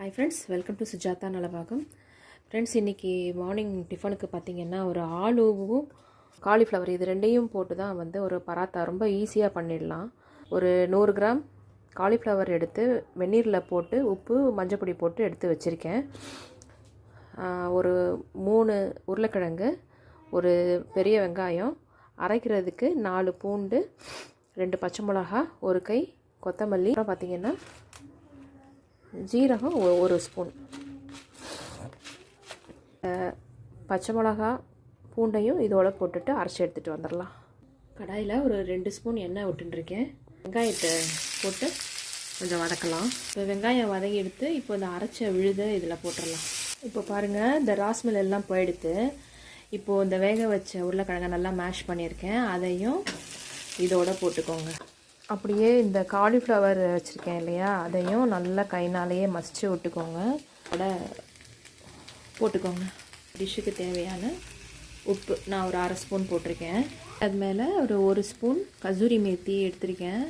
Hi friends, welcome to Sujata Nalabagam. Friends, இன்னைக்கு morning டிஃபனுக்கு பார்த்தீங்கன்னா ஒரு ஆலூவும் காலிஃப்ளவர் இது ரெண்டையும் போட்டு தான் வந்து ஒரு பராத்தா ரொம்ப ஈஸியாக பண்ணிடலாம். ஒரு 100 கிராம் காலிஃப்ளவர் எடுத்து வெந்நீரில் போட்டு உப்பு மஞ்சப்பொடி போட்டு எடுத்து வச்சுருக்கேன். ஒரு 3 உருளைக்கிழங்கு, ஒரு பெரிய வெங்காயம், அரைக்கிறதுக்கு 4 பூண்டு, 2 பச்சை மிளகா, ஒரு கை கொத்தமல்லி, அப்புறம் பார்த்திங்கன்னா ஜீரகம் 1 ஸ்பூன், பச்சை மிளகா பூண்டையும் இதோட போட்டுட்டு அரைச்சி எடுத்துகிட்டு வந்துடலாம். கடாயில் ஒரு 2 ஸ்பூன் எண்ணெய் விட்டுருக்கேன். வெங்காயத்தை போட்டு கொஞ்சம் வதக்கலாம். இப்போ வெங்காயம் வதங்கி எடுத்து இப்போ இந்த அரைச்ச விழுதை இதில் போட்டுடலாம். இப்போ பாருங்கள், இந்த ராஸ்மெல் எல்லாம் போயிடுத்து. இப்போது இந்த வேக வச்ச உருளைக்கிழங்கை நல்லா மேஷ் பண்ணியிருக்கேன், அதையும் இதோட போட்டுக்கோங்க. அப்படியே இந்த காலிஃப்ளவர் வச்சுருக்கேன் இல்லையா, அதையும் நல்லா கைனாலேயே மசிச்சு விட்டுக்கோங்க. அதோட போட்டுக்கோங்க. டிஷ்ஷுக்கு தேவையான உப்பு நான் ஒரு 1/2 ஸ்பூன் போட்டிருக்கேன். அது மேலே ஒரு 1 ஸ்பூன் கசூரி மேத்தி எடுத்திருக்கேன்.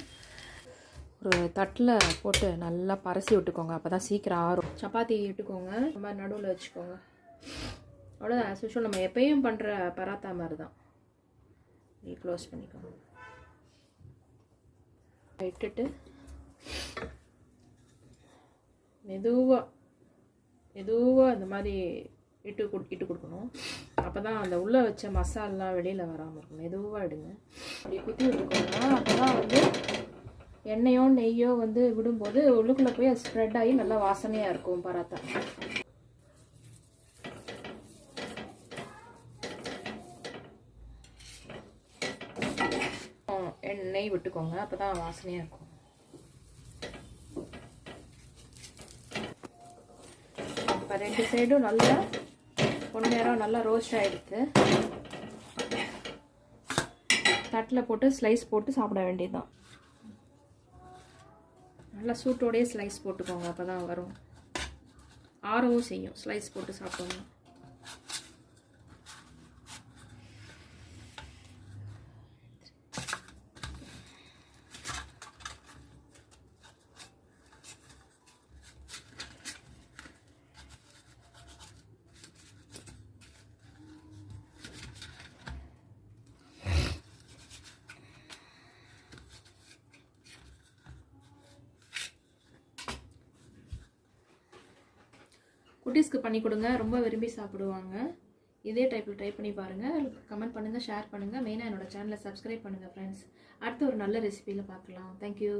ஒரு தட்டில் போட்டு நல்லா பரசி விட்டுக்கோங்க, அப்போ தான் சீக்கிரம் ஆறும். சப்பாத்தி இட்டுக்கோங்க, இந்த மாதிரி நடுவில் வச்சுக்கோங்க. அவ்வளோதான். ஆஸ் யூஷுவல் நம்ம எப்பயும் பண்ணுற பராத்தா மாதிரி தான். க்ளோஸ் பண்ணிக்கோங்க. இட்டுட்டு மெதுவாக இந்த மாதிரி இட்டு கொடுக்கணும். அப்போ தான் அந்த உள்ளே வச்ச மசாலெலாம் வெளியில் வராமல் இருக்கும். மெதுவாக இடுங்க. அப்படி குத்தி விட்டுக்கோங்க. அப்போ தான் வந்து எண்ணெயோ நெய்யோ வந்து விடும்போது உள்ளுக்குள்ளே போய் அது ஸ்ப்ரெட் ஆகி நல்லா வாசனையாக இருக்கும் பராத்தா. எண்ணெய் விட்டுக்கோங்க, அப்போ தான் வாசனையாக இருக்கும். இப்போ 2 சைடும் நல்லா நேரம் நல்லா ரோஸ்ட் ஆகிடுது. தட்டில் போட்டு ஸ்லைஸ் போட்டு சாப்பிட வேண்டியதுதான். நல்லா சூட்டோடையே ஸ்லைஸ் போட்டுக்கோங்க, அப்போ தான் வரும். ஆறவும் செய்யும் ஸ்லைஸ் போட்டு சாப்பிட்டோம்னா. குட்டீஸ்க்கு பண்ணி கொடுங்க, ரொம்ப விரும்பி சாப்பிடுவாங்க. இதே டைப்பில் ட்ரை பண்ணி பாருங்கள். கமெண்ட் பண்ணுங்கள், ஷேர் பண்ணுங்கள். மெயினாக என்னோடய சேனலை சப்ஸ்கிரைப் பண்ணுங்கள் ஃப்ரெண்ட்ஸ். அடுத்து ஒரு நல்ல ரெசிபியில் பார்க்கலாம். தேங்க்யூ.